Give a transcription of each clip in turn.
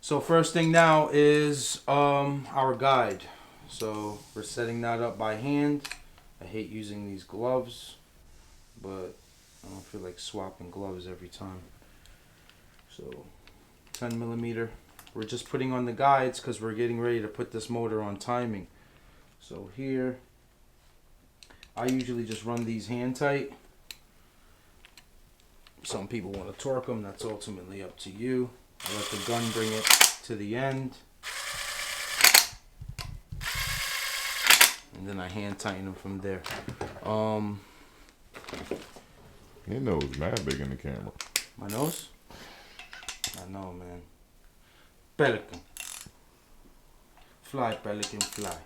So first thing now is our guide. So we're setting that up by hand. I hate using these gloves, but I don't feel like swapping gloves every time. So 10 millimeter. We're just putting on the guides because we're getting ready to put this motor on timing. So here, I usually just run these hand tight. Some people want to torque them. That's ultimately up to you. I let the gun bring it to the end. And then I hand tighten them from there. Your nose mad big in the camera. My nose? I know, man. Pelican. Fly, pelican, fly.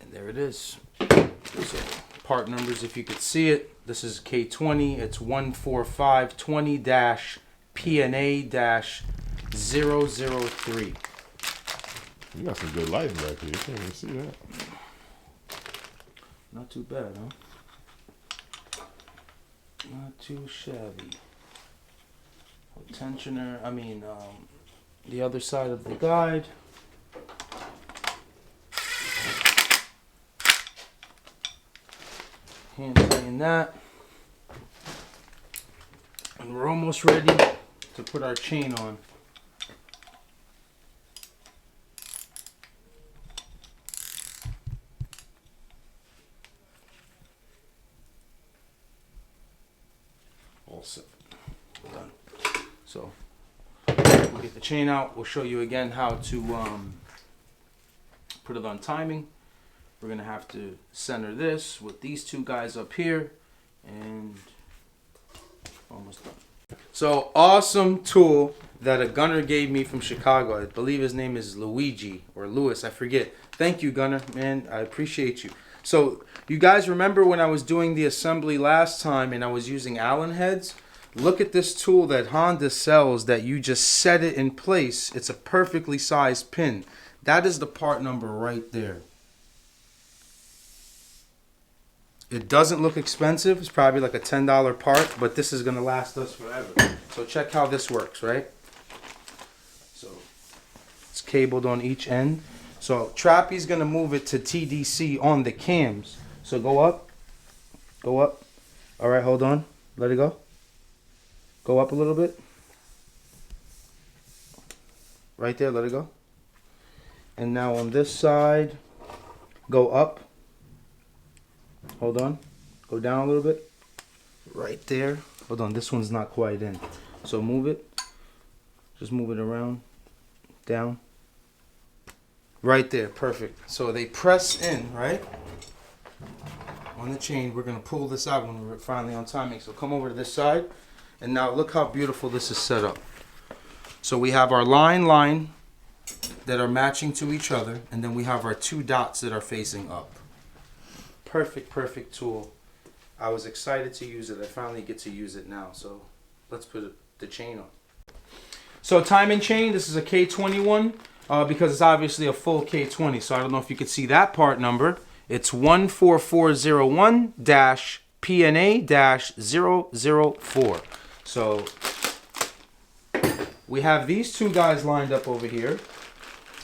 And there it is. So, part numbers, if you could see it. This is K20. It's 14520-PNA-003. You got some good lighting back here. You can't even see that. Not too bad, huh? Not too shabby. Tensioner, the other side of the guide. Hand tighten that. And we're almost ready to put our chain on. All set. Done. So we'll get the chain out. We'll show you again how to put it on timing. We're gonna have to center this with these two guys up here, and almost done. So awesome tool that a gunner gave me from Chicago. I believe his name is Luigi or Louis, I forget. Thank you, gunner, man. I appreciate you. So you guys remember when I was doing the assembly last time and I was using Allen heads? Look at this tool that Honda sells that you just set it in place. It's a perfectly sized pin. That is the part number right there. It doesn't look expensive. It's probably like a $10 part, but this is going to last us forever. So check how this works, right? So it's cabled on each end. So Trappy's going to move it to TDC on the cams. So go up. Go up. All right, hold on. Let it go. Go up a little bit. Right there, let it go. And now on this side, go up. Hold on. Go down a little bit. Right there. Hold on, this one's not quite in. So move it. Just move it around. Down. Right there, perfect. So they press in, right? On the chain, we're gonna pull this out when we're finally on timing. So come over to this side. And now look how beautiful this is set up. So we have our line that are matching to each other. And then we have our two dots that are facing up. Perfect tool. I was excited to use it. I finally get to use it now. So let's put the chain on. So timing chain, this is a K21 because it's obviously a full K20. So I don't know if you could see that part number. It's 14401-PNA-004. So we have these two guys lined up over here.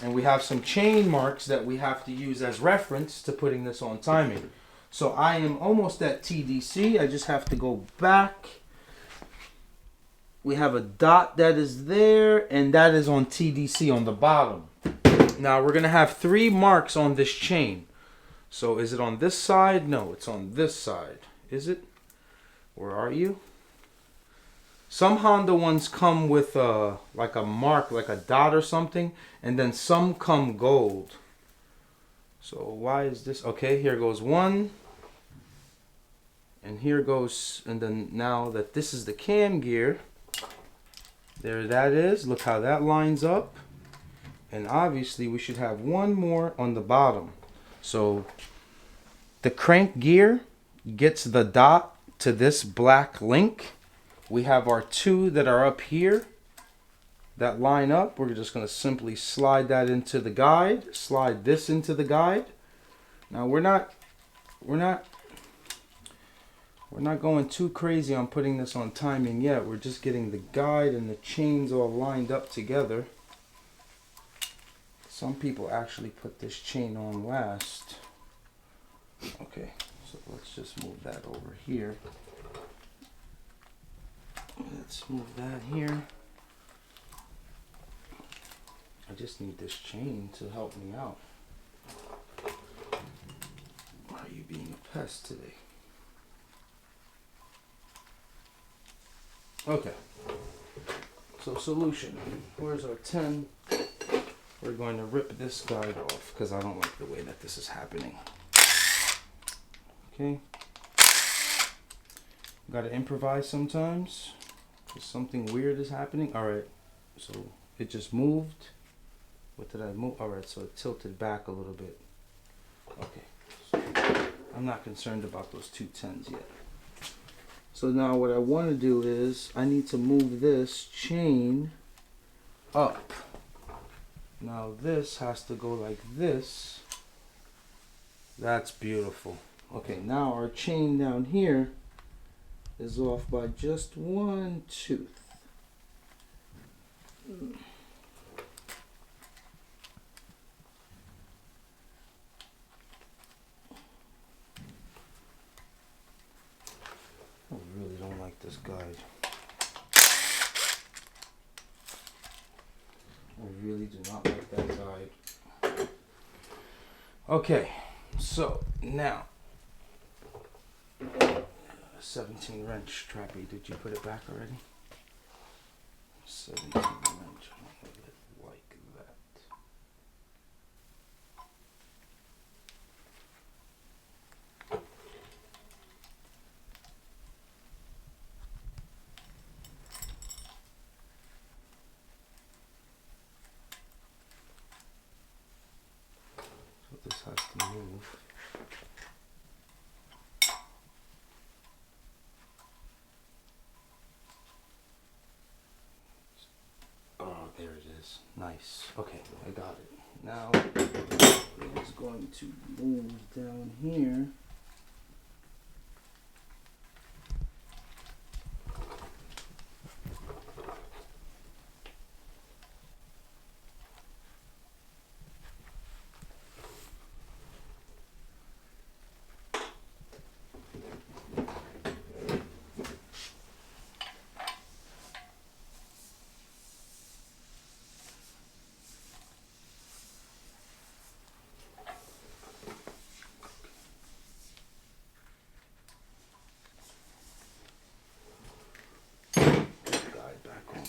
And we have some chain marks that we have to use as reference to putting this on timing. So I am almost at TDC. I just have to go back. We have a dot that is there, and that is on TDC on the bottom. Now we're going to have 3 marks on this chain. So is it on this side? No, it's on this side. Is it? Where are you? Some Honda ones come with like a mark, like a dot or something, and then some come gold. So why is this? Okay, here goes 1. And here goes, and then now that this is the cam gear, there that is. Look how that lines up. And obviously we should have 1 more on the bottom. So the crank gear gets the dot to this black link. We have our 2 that are up here that line up. We're just going to simply slide that into the guide, slide this into the guide. Now we're not We're not going too crazy on putting this on timing yet. We're just getting the guide and the chains all lined up together. Some people actually put this chain on last. Okay, so let's just move that over here. Let's move that here. I just need this chain to help me out. Why are you being a pest today? Okay, so solution. Where's our 10? We're going to rip this guide off because I don't like the way that this is happening. Okay. Got to improvise sometimes because something weird is happening. Alright, so it just moved. What did I move? Alright, so it tilted back a little bit. Okay, so I'm not concerned about those two 10s yet. So now what I want to do is I need to move this chain up. Now this has to go like this. That's beautiful. Okay, now our chain down here is off by just one tooth. I really don't like this guide. I really do not like that guide. Okay, so now 17 wrench trappy. Did you put it back already? 17 wrench. I don't like that. So this has to move. Oh, there it is. Nice. Okay, I got it. Now it is going to move down here. Guide back on.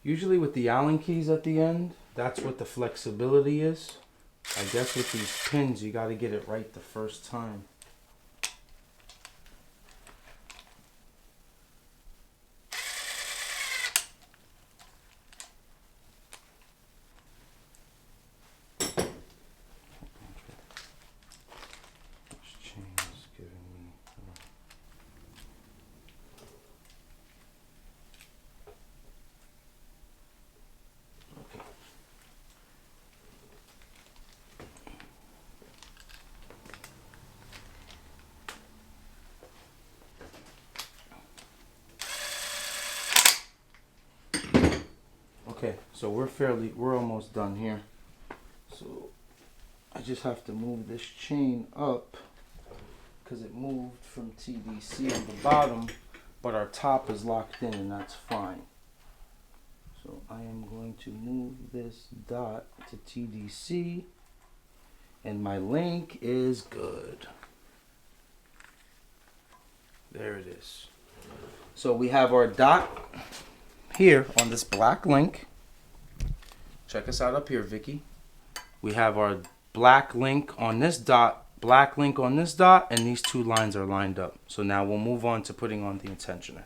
Usually with the Allen keys at the end, that's what the flexibility is. I guess with these pins, you got to get it right the first time. This chain is giving me... Okay. Okay, so we're almost done here. So I just have to move this chain up because it moved from TDC on the bottom, but our top is locked in and that's fine. So I am going to move this dot to TDC and my link is good. There it is. So we have our dot here on this black link. Check us out up here, Vicky. We have our black link on this dot, black link on this dot, and these two lines are lined up. So now we'll move on to putting on the tensioner.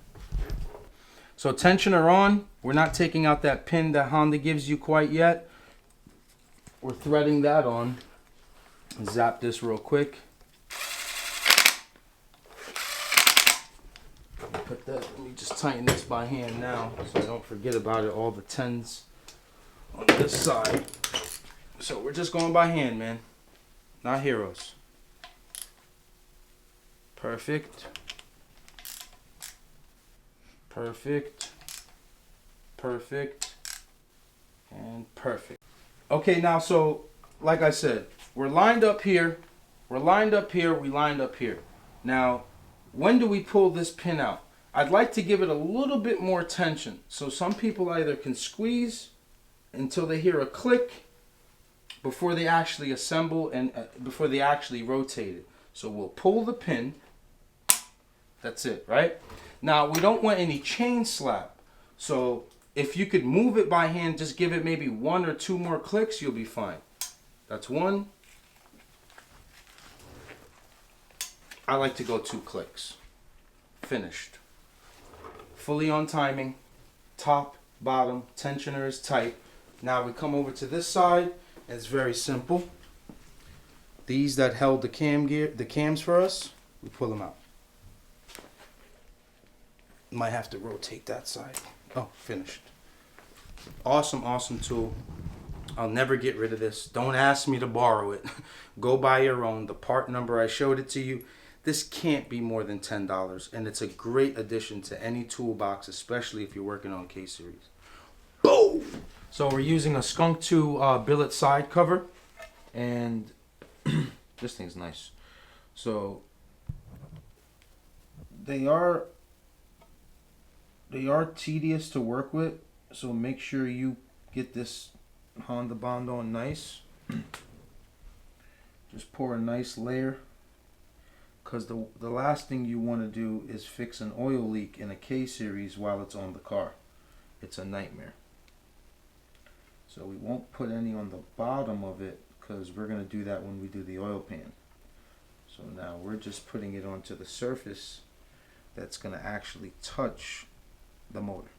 So tensioner on, we're not taking out that pin that Honda gives you quite yet. We're threading that on. Zap this real quick. Put that. Let me just tighten this by hand now, so I don't forget about it. All the 10s on this side. So we're just going by hand, man. Not heroes. Perfect. Perfect. Perfect. And perfect. Okay, now, so like I said, we're lined up here. We're lined up here. We lined up here. Now, when do we pull this pin out? I'd like to give it a little bit more tension. So some people either can squeeze until they hear a click before they actually assemble and before they actually rotate it. So we'll pull the pin. That's it, right? Now, we don't want any chain slap. So if you could move it by hand, just give it maybe 1 or 2 more clicks, you'll be fine. That's 1. I like to go 2 clicks. Finished. Fully on timing. Top, bottom, tensioner is tight. Now we come over to this side. It's very simple. These that held the cams for us, we pull them out. Might have to rotate that side. Oh, finished. Awesome, awesome tool. I'll never get rid of this. Don't ask me to borrow it. Go buy your own. The part number, I showed it to you. This can't be more than $10, and it's a great addition to any toolbox, especially if you're working on K-Series. Boom! So we're using a Skunk 2 billet side cover, and this thing's nice. So they are tedious to work with, so make sure you get this Honda Bond on nice. Just pour a nice layer, because the last thing you want to do is fix an oil leak in a K-Series while it's on the car. It's a nightmare. So we won't put any on the bottom of it, because we're going to do that when we do the oil pan. So now we're just putting it onto the surface that's going to actually touch the motor.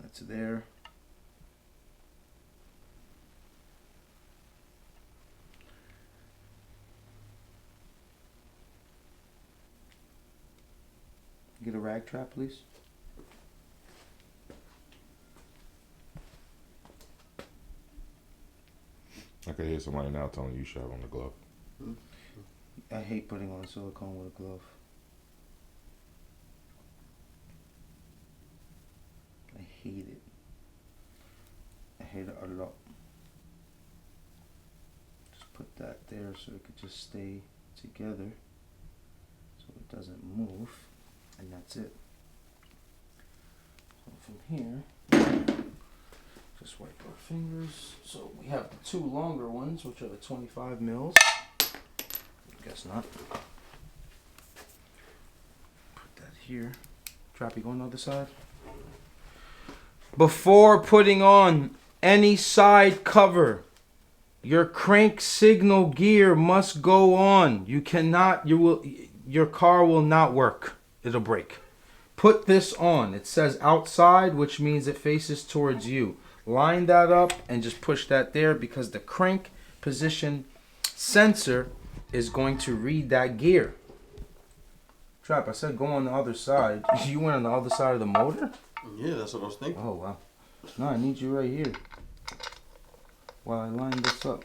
That's there. Get a rag trap, please. I can hear somebody now telling you shove on the glove. I hate putting on silicone with a glove. I hate it. I hate it a lot. Just put that there so it could just stay together so it doesn't move, and that's it. So from here, just wipe our fingers. So we have the 2 longer ones, which are the 25 mils. Guess not. Put that here. Trappy, go on the other side. Before putting on any side cover, your crank signal gear must go on. You cannot, your car will not work. It'll break. Put this on. It says outside, which means it faces towards you. Line that up and just push that there, because the crank position sensor is going to read that gear. Trap, I said go on the other side. You went on the other side of the motor? Yeah, that's what I was thinking. Oh, wow. No, I need you right here while I line this up.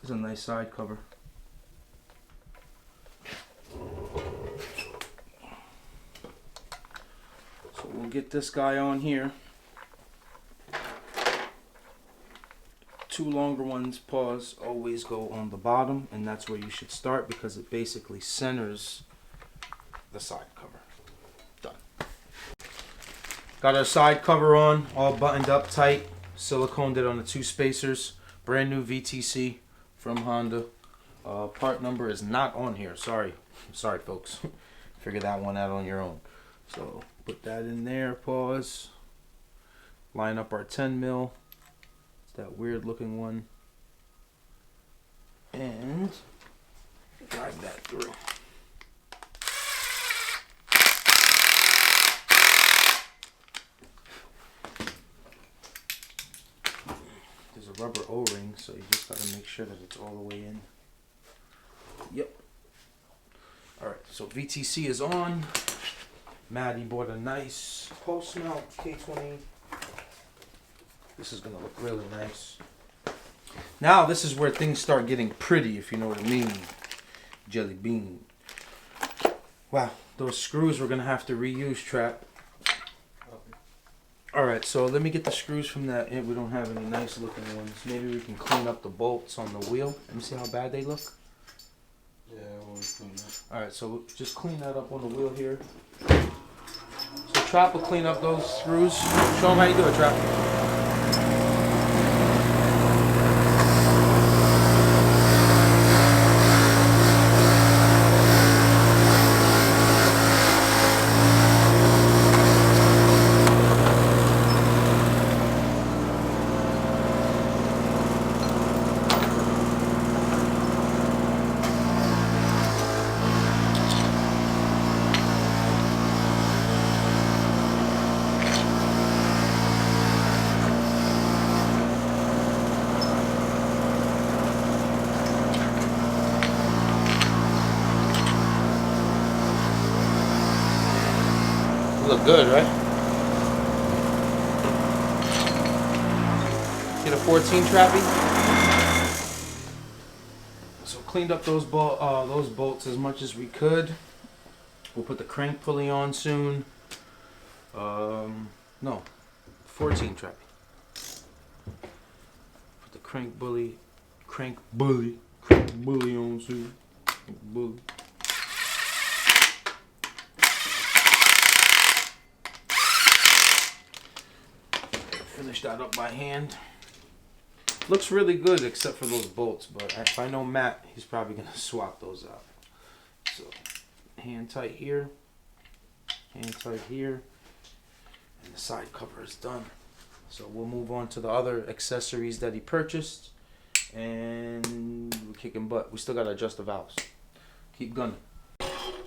This is a nice side cover. So we'll get this guy on here. 2 longer ones, pause, always go on the bottom, and that's where you should start, because it basically centers the side cover. Done. Got our side cover on, all buttoned up tight, siliconed it on the 2 spacers. Brand new VTC from Honda. Part number is not on here. Sorry folks. Figure that one out on your own. So put that in there, pause. Line up our 10 mil. It's that weird looking one. And drive that through. a rubber O-ring, so you just gotta make sure that it's all the way in. Yep. Alright, so VTC is on. Maddie bought a nice post mount K20. This is gonna look really nice. Now this is where things start getting pretty, if you know what I mean. Jelly bean. Wow, those screws we're gonna have to reuse, Trap. Alright, so let me get the screws from that. We don't have any nice looking ones. Maybe we can clean up the bolts on the wheel. Let me see how bad they look. Yeah, we'll clean that. Alright, so just clean that up on the wheel here. So Trap will clean up those screws. Show them how you do it, Trap. Look good, right? Get a 14 Trappy. So cleaned up those bolts as much as we could. We'll put the crank pulley on soon. No, 14 Trappy. Put the crank bully on soon. Bully. Finish that up by hand. Looks really good except for those bolts, but if I know Matt, he's probably gonna swap those out. So hand tight here, and the side cover is done. So we'll move on to the other accessories that he purchased, and we're kicking butt. We still gotta adjust the valves. Keep gunning.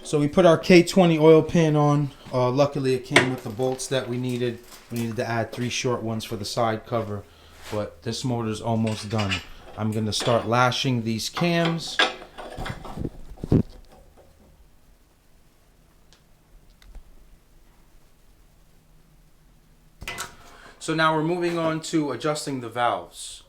So we put our K20 oil pan on. Luckily it came with the bolts that we needed. We needed to add 3 short ones for the side cover, but this motor's almost done. I'm gonna start lashing these cams. So now we're moving on to adjusting the valves.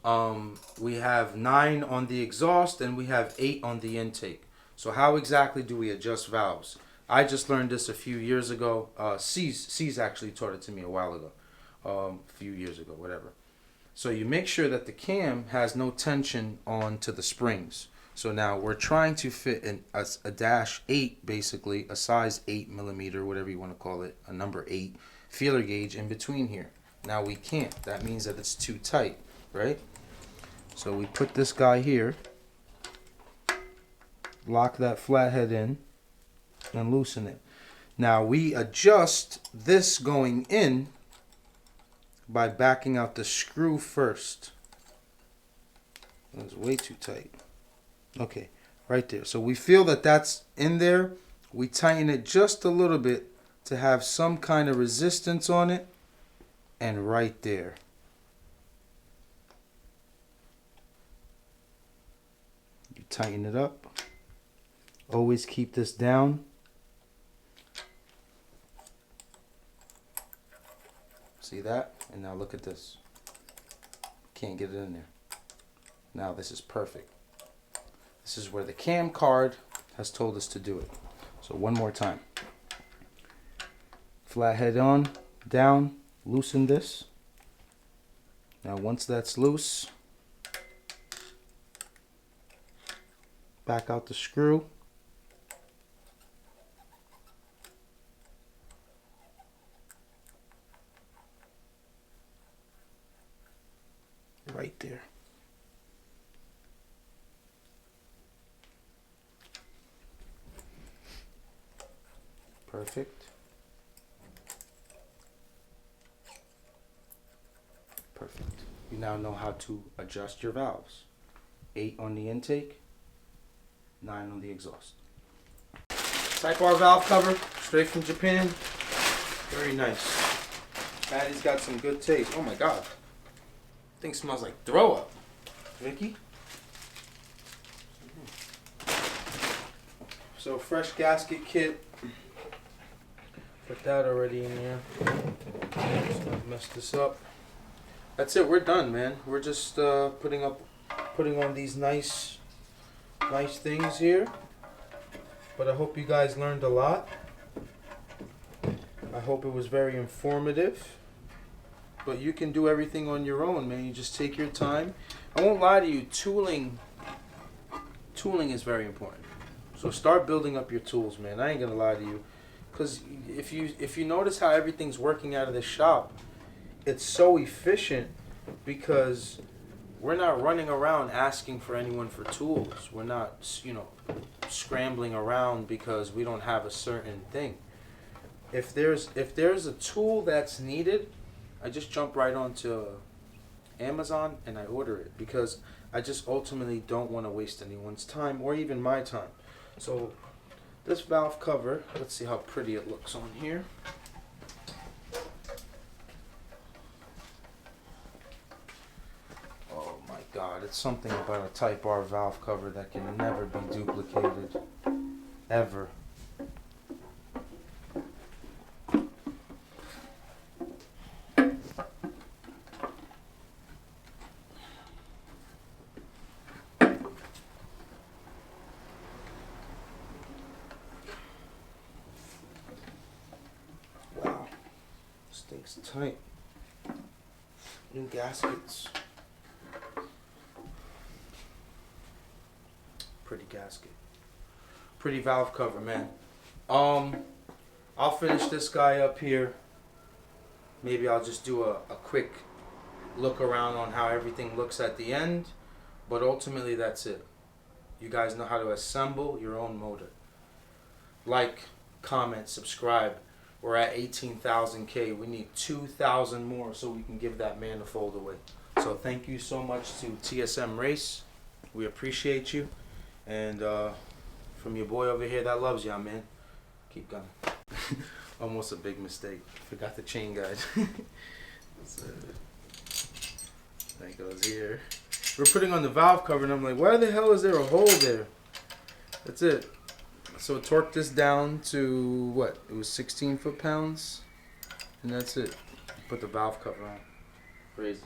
We have 9 on the exhaust and we have 8 on the intake. So how exactly do we adjust valves? I just learned this a few years ago. C's actually taught it to me a while ago. A few years ago, whatever. So you make sure that the cam has no tension onto the springs. So now we're trying to fit a dash 8, basically, a size 8 millimeter, whatever you want to call it, a number 8 feeler gauge in between here. Now we can't. That means that it's too tight, right? So we put this guy here. Lock that flathead in and loosen it. Now we adjust this going in by backing out the screw first. That's way too tight. Okay, right there. So we feel that that's in there. We tighten it just a little bit to have some kind of resistance on it. And right there. You tighten it up. Always keep this down. See that? And now look at this. Can't get it in there. Now this is perfect. This is where the cam card has told us to do it. So one more time. Flathead on, down, loosen this. Now once that's loose, back out the screw. Right there. Perfect. Perfect. You now know how to adjust your valves. 8 on the intake, 9 on the exhaust. Type R valve cover, straight from Japan. Very nice. Maddie's got some good taste. Oh my God. Thing smells like throw up. Vicky? So fresh gasket kit. Put that already in there. Just not mess this up. That's it. We're done, man. We're just putting on these nice things here. But I hope you guys learned a lot. I hope it was very informative. But you can do everything on your own, man. You just take your time. I won't lie to you. Tooling is very important. So start building up your tools, man. I ain't gonna lie to you. Because if you notice how everything's working out of the shop, it's so efficient because we're not running around asking for anyone for tools. We're not, scrambling around because we don't have a certain thing. If there's a tool that's needed, I just jump right onto Amazon and I order it because I just ultimately don't want to waste anyone's time or even my time. So this valve cover, let's see how pretty it looks on here. Oh my God, it's something about a Type R valve cover that can never be duplicated, ever. Wow, this thing's tight. New gaskets. Pretty gasket. Pretty valve cover, man. I'll finish this guy up here. Maybe I'll just do a quick look around on how everything looks at the end. But ultimately, that's it. You guys know how to assemble your own motor. Like, comment, subscribe. We're at 18,000K. We need 2,000 more so we can give that manifold away. So thank you so much to TSM Race. We appreciate you. And from your boy over here that loves y'all, man. Keep going. Almost a big mistake. Forgot the chain guide. So, that goes here. We're putting on the valve cover and I'm like, why the hell is there a hole there? That's it. So torque this down to what? It was 16 foot-pounds. And that's it. Put the valve cover on. Crazy.